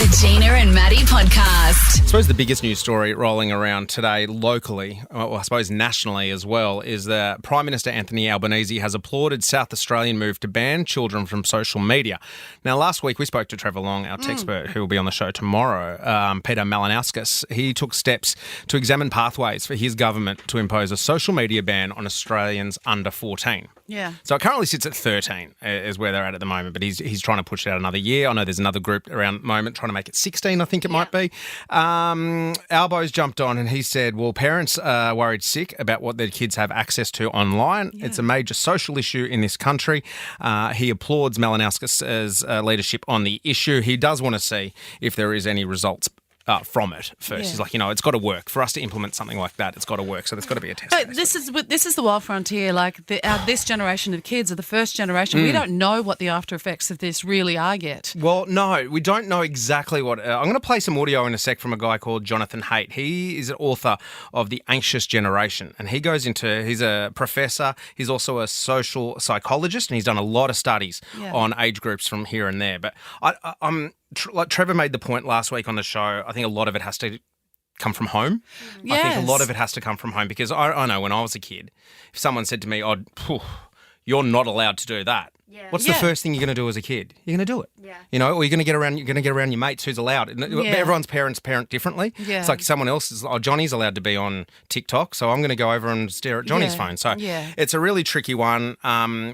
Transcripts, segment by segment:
The Gina and Maddie Podcast. I suppose the biggest news story rolling around today locally, well, I suppose nationally as well, is that Prime Minister Anthony Albanese has applauded South Australian move to ban children from social media. Now, last week we spoke to Trevor Long, our expert, who will be on the show tomorrow, Peter Malinauskas. He took steps to examine pathways for his government to impose a social media ban on Australians under 14. Yeah. So it currently sits at 13 is where they're at the moment, but he's trying to push it out another year. I know there's another group around the moment trying to make it 16, I think it might be. Albo's jumped on and he said, well, parents are worried sick about what their kids have access to online. Yeah. It's a major social issue in this country. He applauds Malinauskas' leadership on the issue. He does want to see if there is any results from it first. Yeah. He's like, it's got to work. For us to implement something like that, it's got to work. So there's got to be a test. But this is the wild frontier. Like this generation of kids are the first generation. We don't know what the after effects of this really are yet. Well, no, we don't know exactly what. I'm going to play some audio in a sec from a guy called Jonathan Haidt. He is an author of The Anxious Generation, and he's a professor. He's also a social psychologist, and he's done a lot of studies on age groups from here and there. But like Trevor made the point last week on the show, I think a lot of it has to come from home. Yes. I think a lot of it has to come from home because I know when I was a kid, if someone said to me, you're not allowed to do that. Yeah. What's the first thing you're going to do as a kid? You're going to do it. Yeah. Or you're going to get around your mates who's allowed. Everyone's parents parent differently. Yeah. It's like someone else is, Johnny's allowed to be on TikTok, so I'm going to go over and stare at Johnny's phone. So it's a really tricky one.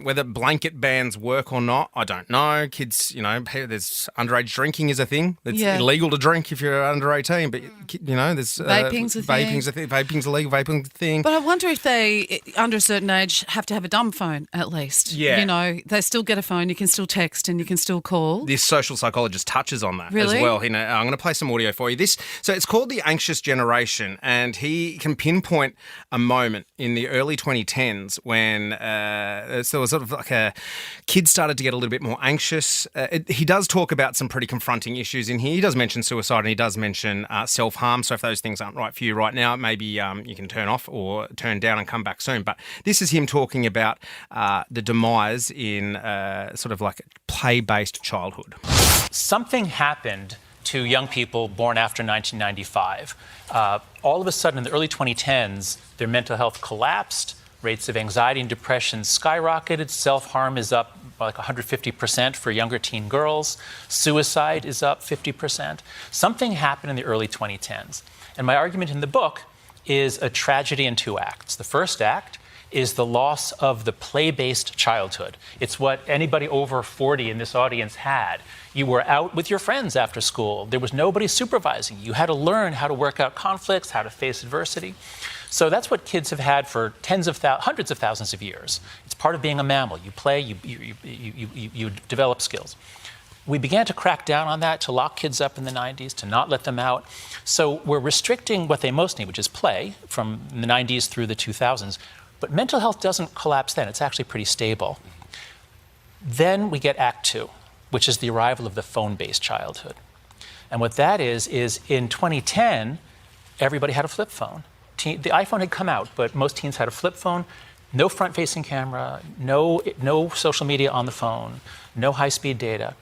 Whether blanket bans work or not, I don't know. Kids, there's underage drinking is a thing. It's illegal to drink if you're under 18, but there's vaping's a thing. Vaping's illegal, vaping's a thing. But I wonder if they, under a certain age, have to have a dumb phone at least. Yeah. They still get a phone, you can still text and you can still call. This social psychologist touches on that Really? as well. I'm going to play some audio for you. So it's called The Anxious Generation, and he can pinpoint a moment in the early 2010s when there was sort of like kids started to get a little bit more anxious. He does talk about some pretty confronting issues in here. He does mention suicide and he does mention self-harm. So if those things aren't right for you right now, maybe you can turn off or turn down and come back soon. But this is him talking about the demise in sort of like play-based childhood. Something happened to young people born after 1995. All of a sudden, in the early 2010s, their mental health collapsed. Rates of anxiety and depression skyrocketed. Self-harm is up by like 150% for younger teen girls. Suicide is up 50%. Something happened in the early 2010s. And my argument in the book is a tragedy in two acts. The first act is the loss of the play-based childhood. It's what anybody over 40 in this audience had. You were out with your friends after school. There was nobody supervising you. You had to learn how to work out conflicts, how to face adversity. So that's what kids have had for hundreds of thousands of years. It's part of being a mammal. You play, you develop skills. We began to crack down on that, to lock kids up in the 90s, to not let them out. So we're restricting what they most need, which is play, from the 90s through the 2000s. But mental health doesn't collapse then. It's actually pretty stable. Then we get Act Two, which is the arrival of the phone-based childhood. And what that is in 2010, everybody had a flip phone. The iPhone had come out, but most teens had a flip phone. No front-facing camera, no social media on the phone, no high-speed data.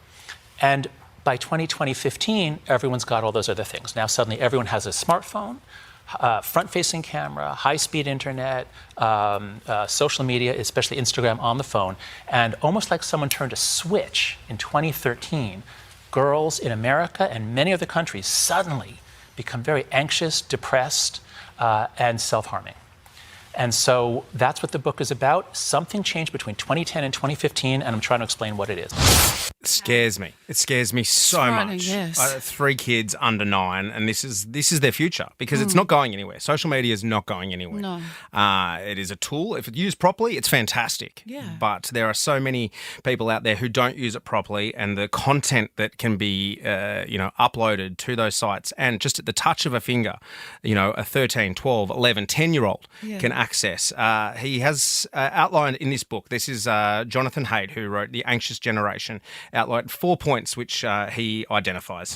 And by 2015, everyone's got all those other things. Now suddenly everyone has a smartphone, front-facing camera, high-speed internet, social media, especially Instagram, on the phone. And almost like someone turned a switch in 2013, girls in America and many other countries suddenly become very anxious, depressed, and self-harming. And so that's what the book is about. Something changed between 2010 and 2015, and I'm trying to explain what it is. It scares me. It scares me so much. Yes. 3 kids under 9, and this is their future because it's not going anywhere. Social media is not going anywhere. No. It is a tool. If it's used properly, it's fantastic. Yeah. But there are so many people out there who don't use it properly, and the content that can be uploaded to those sites, and just at the touch of a finger, a 13, 12, 11, 10-year-old can access. He has outlined in this book, this is Jonathan Haidt, who wrote The Anxious Generation, outlined 4 points which he identifies.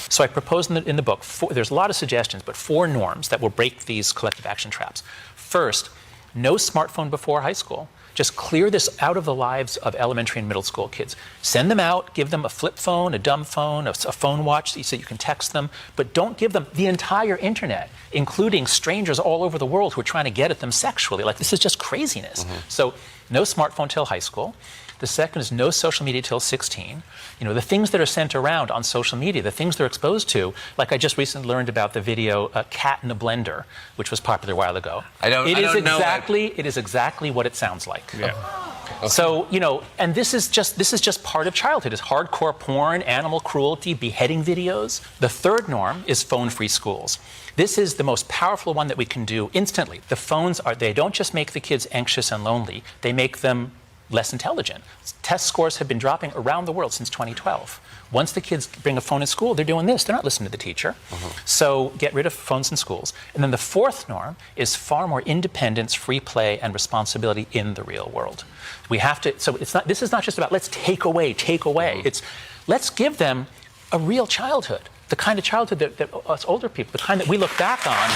So I propose in the book, there's a lot of suggestions, but 4 norms that will break these collective action traps. First, no smartphone before high school. just clear this out of the lives of elementary and middle school kids. Send them out, give them a flip phone, a dumb phone, a phone watch so you can text them, but don't give them the entire internet, including strangers all over the world who are trying to get at them sexually. Like, this is just craziness. So no smartphone till high school. The second is no social media till 16. You know, the things that are sent around on social media, the things they're exposed to, like I just recently learned about the video Cat in a Blender, which was popular a while ago. It is exactly what it sounds like. Yeah. Okay. So, you know, and this is just part of childhood. It's hardcore porn, animal cruelty, beheading videos. The third norm is phone-free schools. This is the most powerful one that we can do instantly. The phones they don't just make the kids anxious and lonely, they make them less intelligent. Test scores have been dropping around the world since 2012. Once the kids bring a phone in school, they're doing this. They're not listening to the teacher. So get rid of phones in schools. And then the fourth norm is far more independence, free play, and responsibility in the real world. We have to, so this is not just about let's take away. It's let's give them a real childhood, the kind of childhood that us older people, the kind that we look back on.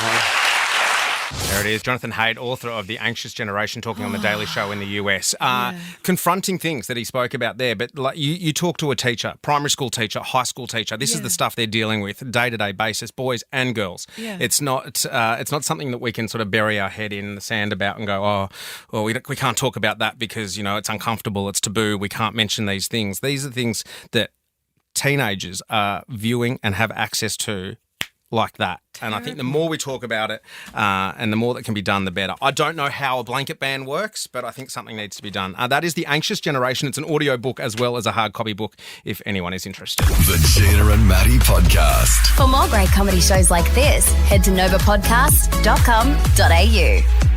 There it is. Jonathan Haidt, author of The Anxious Generation, talking on The Daily Show in the US. Confronting things that he spoke about there. But like you talk to a teacher, primary school teacher, high school teacher. This is the stuff they're dealing with day-to-day basis, boys and girls. Yeah. It's not something that we can sort of bury our head in the sand about and go, we can't talk about that because, you know, it's uncomfortable, it's taboo, we can't mention these things. These are things that teenagers are viewing and have access to like that. And I think the more we talk about it and the more that can be done, the better. I don't know how a blanket ban works, but I think something needs to be done. That is The Anxious Generation. It's an audio book as well as a hard copy book if anyone is interested. The Gina and Maddie Podcast. For more great comedy shows like this, head to novapodcast.com.au.